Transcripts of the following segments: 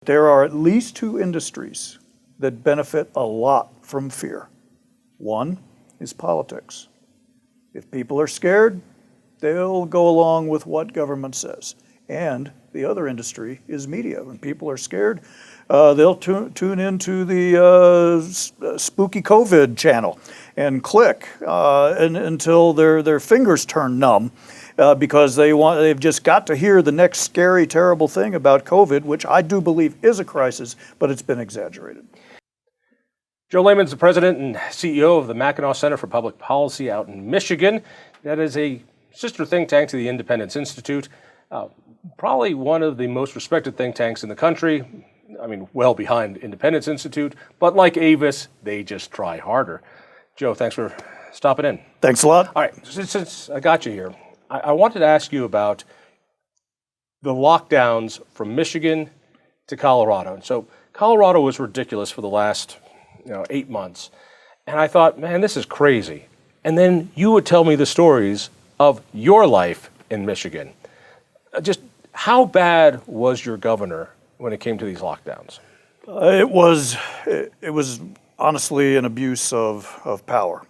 There are at least two industries that benefit a lot from fear. One is politics. If people are scared, they'll go along with what government says. And the other industry is media. When people are scared, they'll tune into the spooky COVID channel and click until their fingers turn numb because they've just got to hear the next scary, terrible thing about COVID, which I do believe is a crisis, but it's been exaggerated. Joe Lehman's the president and CEO of the Mackinac Center for Public Policy out in Michigan. That is a sister think tank to the Independence Institute. Probably one of the most respected think tanks in the country. I mean, well behind Independence Institute, but like Avis, they just try harder. Joe, thanks for stopping in. Thanks a lot. All right, since I got you here, I wanted to ask you about the lockdowns from Michigan to Colorado. And so Colorado was ridiculous for the last 8 months. And I thought, man, this is crazy. And then you would tell me the stories of your life in Michigan. Just how bad was your governor when it came to these lockdowns? It was honestly an abuse of power.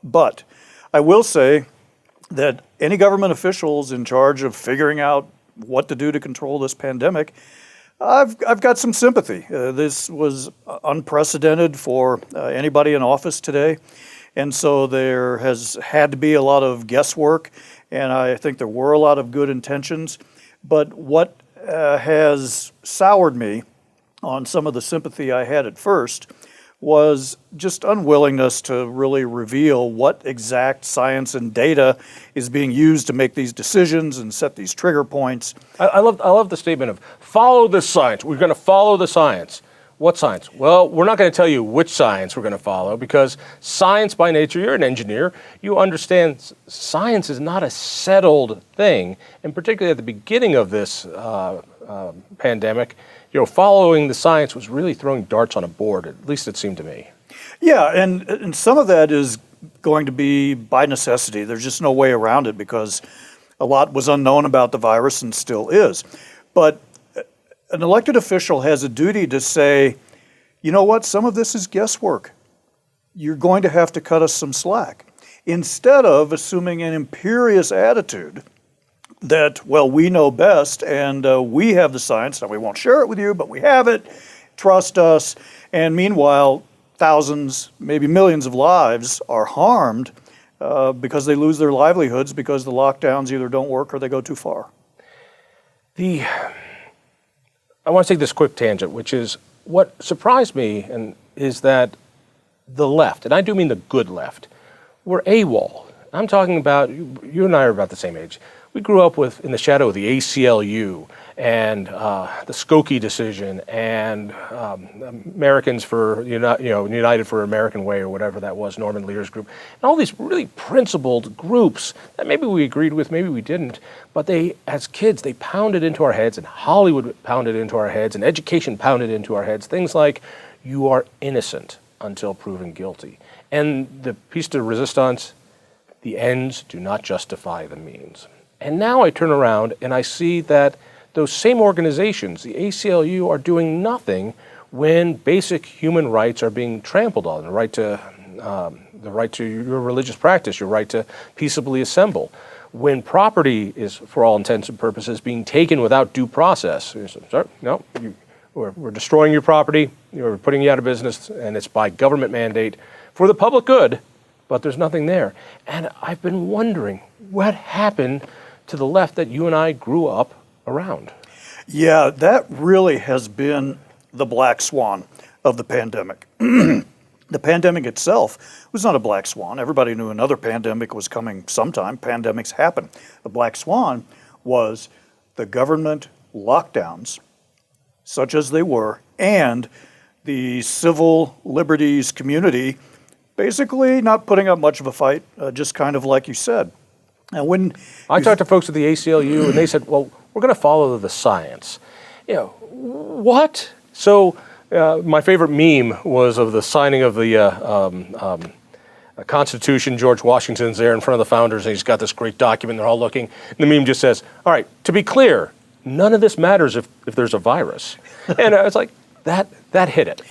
But I will say that any government officials in charge of figuring out what to do to control this pandemic, I've got some sympathy. This was unprecedented for anybody in office today. And so there has had to be a lot of guesswork, and I think there were a lot of good intentions. But what has soured me on some of the sympathy I had at first was just unwillingness to really reveal what exact science and data is being used to make these decisions and set these trigger points. I love the statement of follow the science. We're going to follow the science. What science? Well, we're not going to tell you which science we're going to follow because science by nature, you're an engineer, you understand science is not a settled thing. And particularly at the beginning of this pandemic, following the science was really throwing darts on a board, at least it seemed to me. Yeah, and some of that is going to be by necessity. There's just no way around it because a lot was unknown about the virus and still is. But an elected official has a duty to say, you know what, some of this is guesswork. You're going to have to cut us some slack. Instead of assuming an imperious attitude that, well, we know best and we have the science, and we won't share it with you, but we have it, trust us. And meanwhile, thousands, maybe millions of lives are harmed because they lose their livelihoods because the lockdowns either don't work or they go too far. I want to take this quick tangent, which is what surprised me is that the left, and I do mean the good left, were AWOL. I'm talking about, you and I are about the same age. We grew up in the shadow of the ACLU and the Skokie decision and Americans for United for American Way or whatever that was, Norman Lear's group, and all these really principled groups that maybe we agreed with, maybe we didn't, but they, as kids, they pounded into our heads, and Hollywood pounded into our heads, and education pounded into our heads, things like you are innocent until proven guilty. And the piece de resistance, the ends do not justify the means. And now I turn around and I see that those same organizations, the ACLU, are doing nothing when basic human rights are being trampled on. The right to your religious practice, your right to peaceably assemble. When property is, for all intents and purposes, being taken without due process. Sorry, no, we're destroying your property, we're putting you out of business, and it's by government mandate for the public good, but there's nothing there. And I've been wondering what happened to the left that you and I grew up around. Yeah, that really has been the black swan of the pandemic. The pandemic itself was not a black swan. Everybody knew another pandemic was coming sometime. Pandemics happen. The black swan was the government lockdowns, such as they were, and the civil liberties community basically not putting up much of a fight, just kind of like you said. And when I talked to folks at the ACLU, and they said, well, we're going to follow the science. What? So my favorite meme was of the signing of the Constitution. George Washington's there in front of the founders, and he's got this great document. They're all looking. And the meme just says, all right, to be clear, none of this matters if there's a virus. And I was like, that hit it.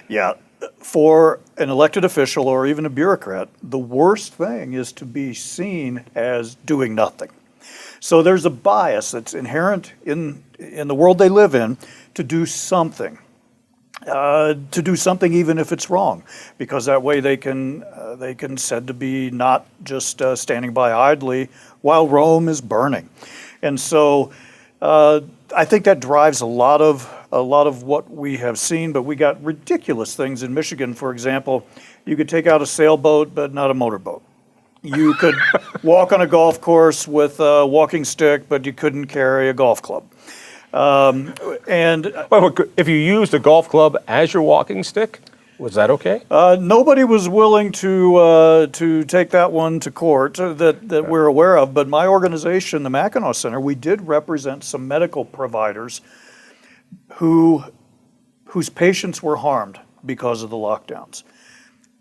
Yeah. For an elected official or even a bureaucrat, the worst thing is to be seen as doing nothing. So there's a bias that's inherent in the world they live in to do something. Even if it's wrong, because that way they can said to be not just standing by idly while Rome is burning, and so I think that drives a lot of what we have seen. But we got ridiculous things in Michigan. For example, you could take out a sailboat, but not a motorboat. You could walk on a golf course with a walking stick, but you couldn't carry a golf club. And If you used a golf club as your walking stick, was that okay? nobody was willing to take that one to court that we're aware of. But my organization, the Mackinac Center, we did represent some medical providers whose patients were harmed because of the lockdowns.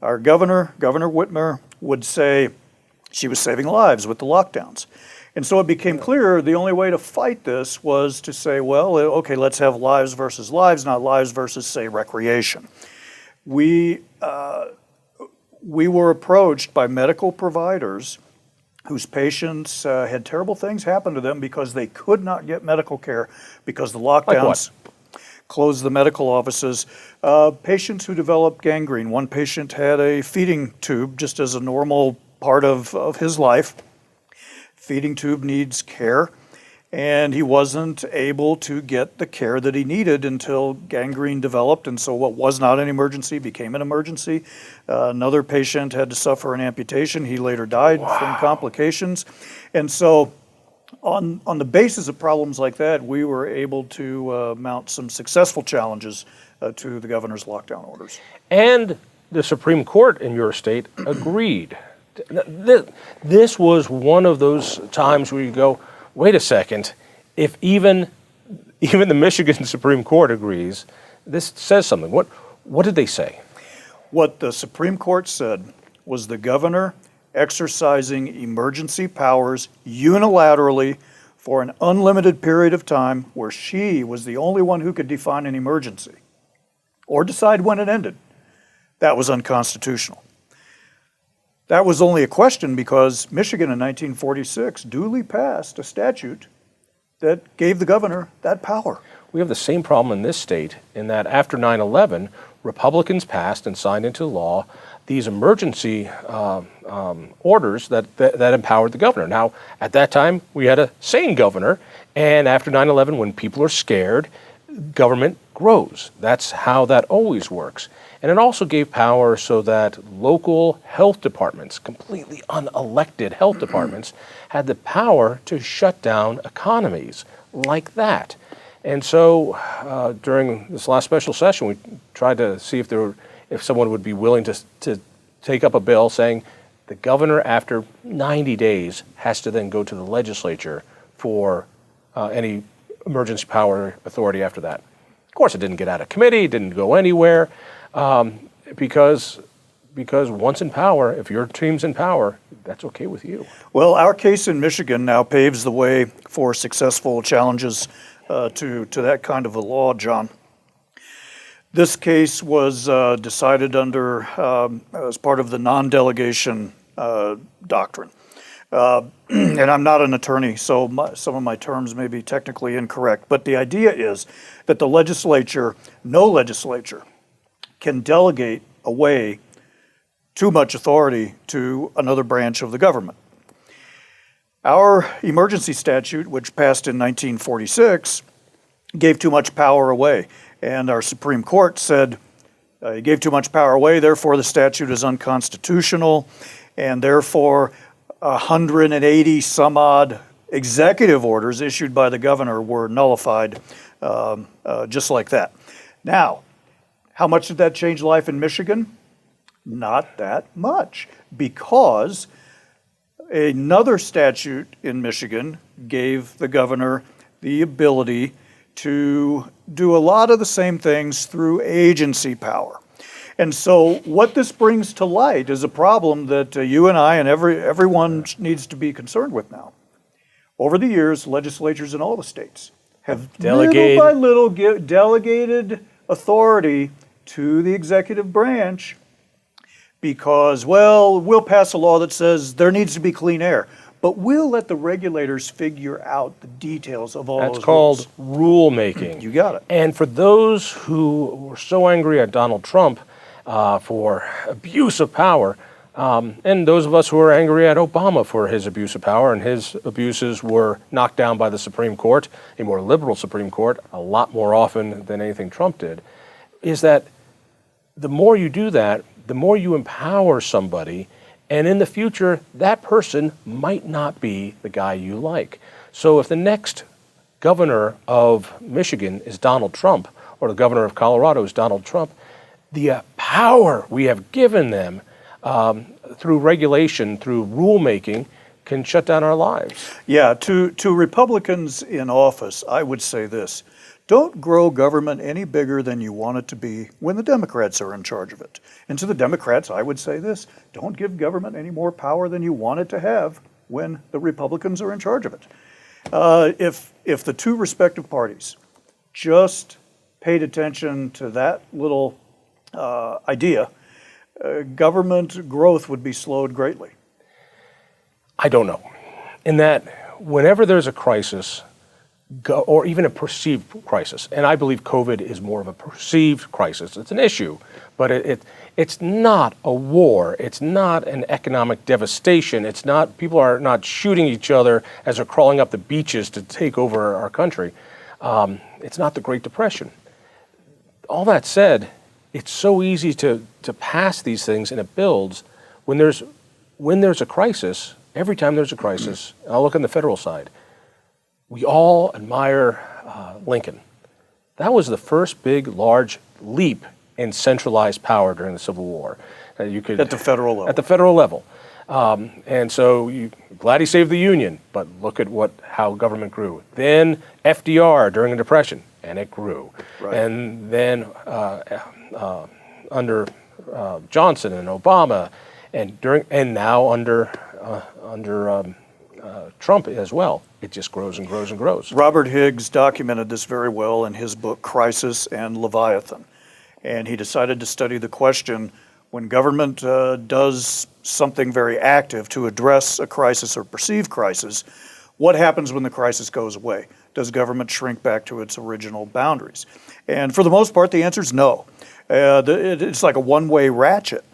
Our Governor Whitmer, would say she was saving lives with the lockdowns. And so it became clear the only way to fight this was to say, well, okay, let's have lives versus lives, not lives versus, say, recreation. We were approached by medical providers whose patients had terrible things happen to them because they could not get medical care because the lockdowns closed the medical offices. Patients who developed gangrene. One patient had a feeding tube just as a normal part of his life. Feeding tube needs care, and he wasn't able to get the care that he needed until gangrene developed, and so what was not an emergency became an emergency. Another patient had to suffer an amputation. He later died from complications. And so on the basis of problems like that, we were able to mount some successful challenges to the governor's lockdown orders. And the Supreme Court in your state agreed. This was one of those times where you go, wait a second, if even the Michigan Supreme Court agrees, this says something. What did they say? What the Supreme Court said was the governor exercising emergency powers unilaterally for an unlimited period of time where she was the only one who could define an emergency or decide when it ended. That was unconstitutional. That was only a question because Michigan in 1946 duly passed a statute that gave the governor that power. We have the same problem in this state in that after 9/11, Republicans passed and signed into law these emergency orders that empowered the governor. Now, at that time, we had a sane governor, and after 9/11, when people are scared, government grows. That's how that always works. And it also gave power so that local health departments, completely unelected health departments, had the power to shut down economies like that. And so during this last special session, we tried to see if someone would be willing to take up a bill saying the governor, after 90 days, has to then go to the legislature for any emergency power authority after that. Of course, it didn't get out of committee, it didn't go anywhere. Because once in power, if your team's in power, that's okay with you. Well, our case in Michigan now paves the way for successful challenges to that kind of a law, John. This case was decided under as part of the non-delegation doctrine. And I'm not an attorney, so some of my terms may be technically incorrect. But the idea is that the legislature, no legislature, can delegate away too much authority to another branch of the government. Our emergency statute, which passed in 1946, gave too much power away. And our Supreme Court said it gave too much power away, therefore the statute is unconstitutional, and therefore 180 some odd executive orders issued by the governor were nullified just like that. Now, how much did that change life in Michigan? Not that much, because another statute in Michigan gave the governor the ability to do a lot of the same things through agency power. And so what this brings to light is a problem that you and I and everyone needs to be concerned with now. Over the years, legislatures in all the states have delegated little by little delegated authority to the executive branch because, well, we'll pass a law that says there needs to be clean air, but we'll let the regulators figure out the details of all That's those called rules. rule making. You got it. And for those who were so angry at Donald Trump for abuse of power, and those of us who are angry at Obama for his abuse of power, and his abuses were knocked down by the Supreme Court, a more liberal Supreme Court, a lot more often than anything Trump did, is that the more you do that, the more you empower somebody, and in the future, that person might not be the guy you like. So if the next governor of Michigan is Donald Trump, or the governor of Colorado is Donald Trump, the power we have given them through regulation, through rulemaking, can shut down our lives. Yeah, to Republicans in office, I would say this. Don't grow government any bigger than you want it to be when the Democrats are in charge of it. And to the Democrats, I would say this. Don't give government any more power than you want it to have when the Republicans are in charge of it. If the two respective parties just paid attention to that little idea, government growth would be slowed greatly. I don't know. In that, whenever there's a crisis, or even a perceived crisis, and I believe COVID is more of a perceived crisis. It's an issue, but it's not a war. It's not an economic devastation. It's not, people are not shooting each other as they're crawling up the beaches to take over our country. It's not the Great Depression. All that said, it's so easy to pass these things, and it builds. When there's a crisis, every time there's a crisis, and I'll look on the federal side, we all admire Lincoln. That was the first big, large leap in centralized power during the Civil War. You could At the federal level. At the federal level. And so glad he saved the Union, but look at how government grew. Then FDR during the Depression, and it grew. Right. And then under Johnson and Obama, and now under Trump as well. It just grows and grows and grows. Robert Higgs documented this very well in his book, Crisis and Leviathan. And he decided to study the question, when government does something very active to address a crisis or perceived crisis, what happens when the crisis goes away? Does government shrink back to its original boundaries? And for the most part, the answer is no. It's like a one-way ratchet.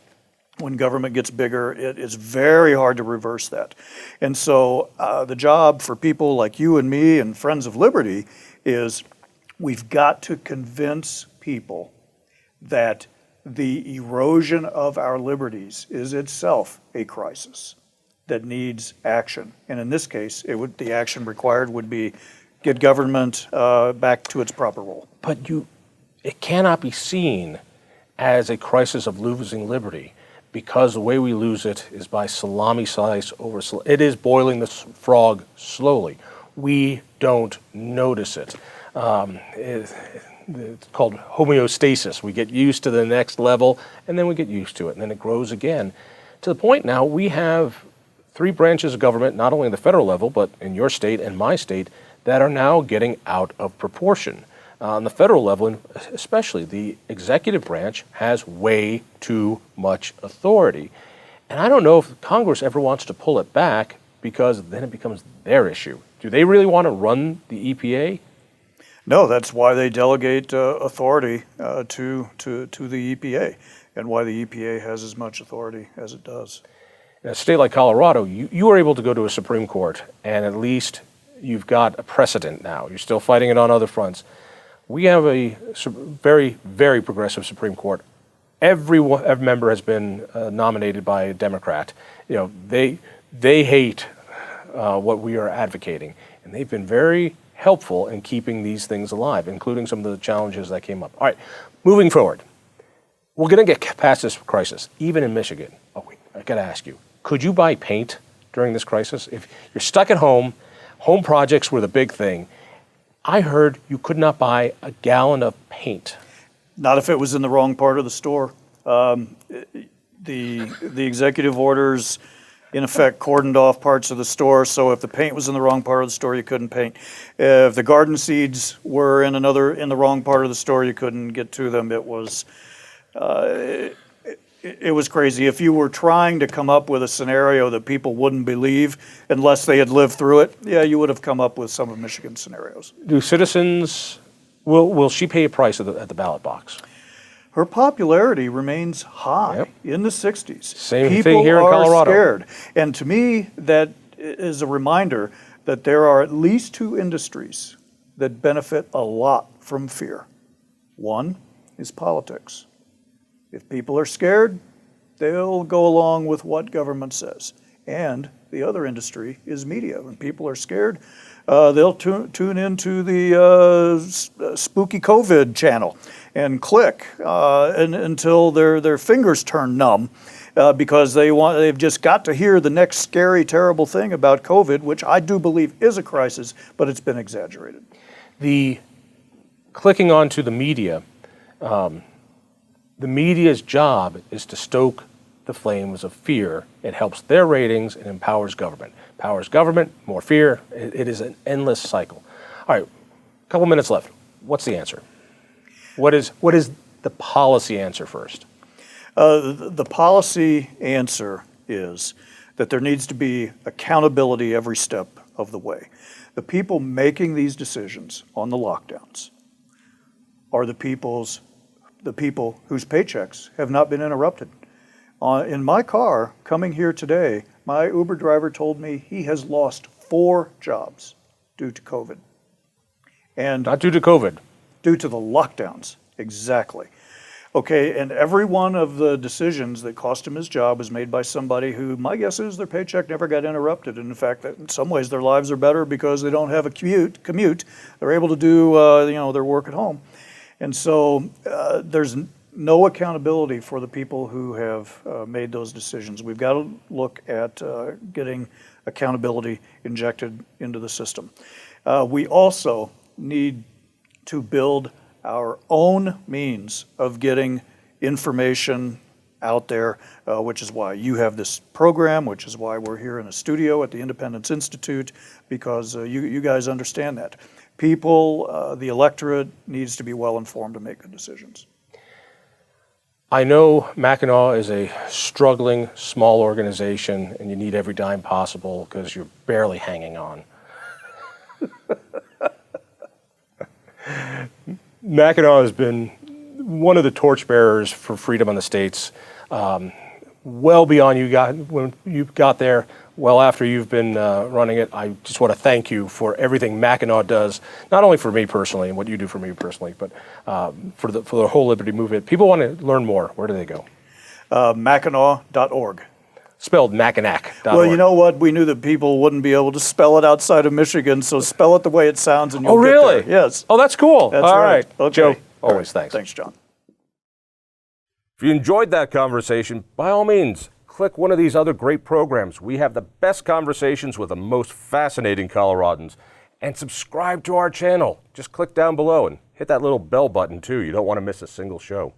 When government gets bigger, it is very hard to reverse that. And so the job for people like you and me and Friends of Liberty is we've got to convince people that the erosion of our liberties is itself a crisis that needs action. And in this case, the action required would be get government back to its proper role. But it cannot be seen as a crisis of losing liberty, because the way we lose it is by salami slice over it is boiling the frog slowly. We don't notice it. It's called homeostasis. We get used to the next level, and then we get used to it, and then it grows again. To the point now, we have 3 branches of government, not only at the federal level, but in your state and my state, that are now getting out of proportion. On the federal level, and especially, the executive branch has way too much authority. And I don't know if Congress ever wants to pull it back, because then it becomes their issue. Do they really want to run the EPA? No, that's why they delegate authority to the EPA, and why the EPA has as much authority as it does. In a state like Colorado, you are able to go to a Supreme Court, and at least you've got a precedent now. You're still fighting it on other fronts. We have a very, very progressive Supreme Court. Every member has been nominated by a Democrat. They hate what we are advocating, and they've been very helpful in keeping these things alive, including some of the challenges that came up. All right, moving forward, we're going to get past this crisis, even in Michigan. Oh, wait, I got to ask you, could you buy paint during this crisis? If you're stuck at home projects were the big thing. I heard you could not buy a gallon of paint. Not if it was in the wrong part of the store. The executive orders in effect, cordoned off parts of the store. So if the paint was in the wrong part of the store, you couldn't paint. If the garden seeds were in the wrong part of the store, you couldn't get to them. It was crazy. If you were trying to come up with a scenario that people wouldn't believe unless they had lived through it, yeah, you would have come up with some of Michigan's scenarios. Do citizens, will she pay a price at the ballot box? Her popularity remains high in the 60s. Same People thing here in Colorado. People are scared. And to me, that is a reminder that there are at least two industries that benefit a lot from fear. One is politics. If people are scared, they'll go along with what government says. And the other industry is media. When people are scared, they'll tune into the spooky COVID channel and click until their fingers turn numb because they've just got to hear the next scary, terrible thing about COVID, which I do believe is a crisis, but it's been exaggerated. The clicking onto the media, the media's job is to stoke the flames of fear. It helps their ratings and empowers government. Powers government, more fear. It is an endless cycle. All right, a couple minutes left. What's the answer? What is the policy answer first? The policy answer is that there needs to be accountability every step of the way. The people making these decisions on the lockdowns are the people whose paychecks have not been interrupted. In my car, coming here today, my Uber driver told me he has lost 4 jobs due to COVID. And Not due to COVID. Due to the lockdowns, exactly. Okay, and every one of the decisions that cost him his job was made by somebody who, my guess is, their paycheck never got interrupted. And in fact, that in some ways their lives are better because they don't have a commute. They're able to do their work at home. And so there's no accountability for the people who have made those decisions. We've got to look at getting accountability injected into the system. We also need to build our own means of getting information out there, which is why you have this program, which is why we're here in a studio at the Independence Institute, because you guys understand that. People, the electorate needs to be well informed to make good decisions. I know Mackinac is a struggling small organization and you need every dime possible because you're barely hanging on. Mackinac has been one of the torchbearers for freedom on the states, well beyond when you got there, well after you've been running it. I just want to thank you for everything Mackinac does, not only for me personally and what you do for me personally, but for the whole liberty movement. People want to learn more. Where do they go? Mackinac.org. Spelled Mackinac. Well, you know what? We knew that people wouldn't be able to spell it outside of Michigan, so spell it the way it sounds and you'll get really? there. Yes. Oh, that's cool. That's All right. Okay. Joe, always thanks. Thanks, John. If you enjoyed that conversation, by all means, click one of these other great programs. We have the best conversations with the most fascinating Coloradans. And subscribe to our channel. Just click down below and hit that little bell button too. You don't want to miss a single show.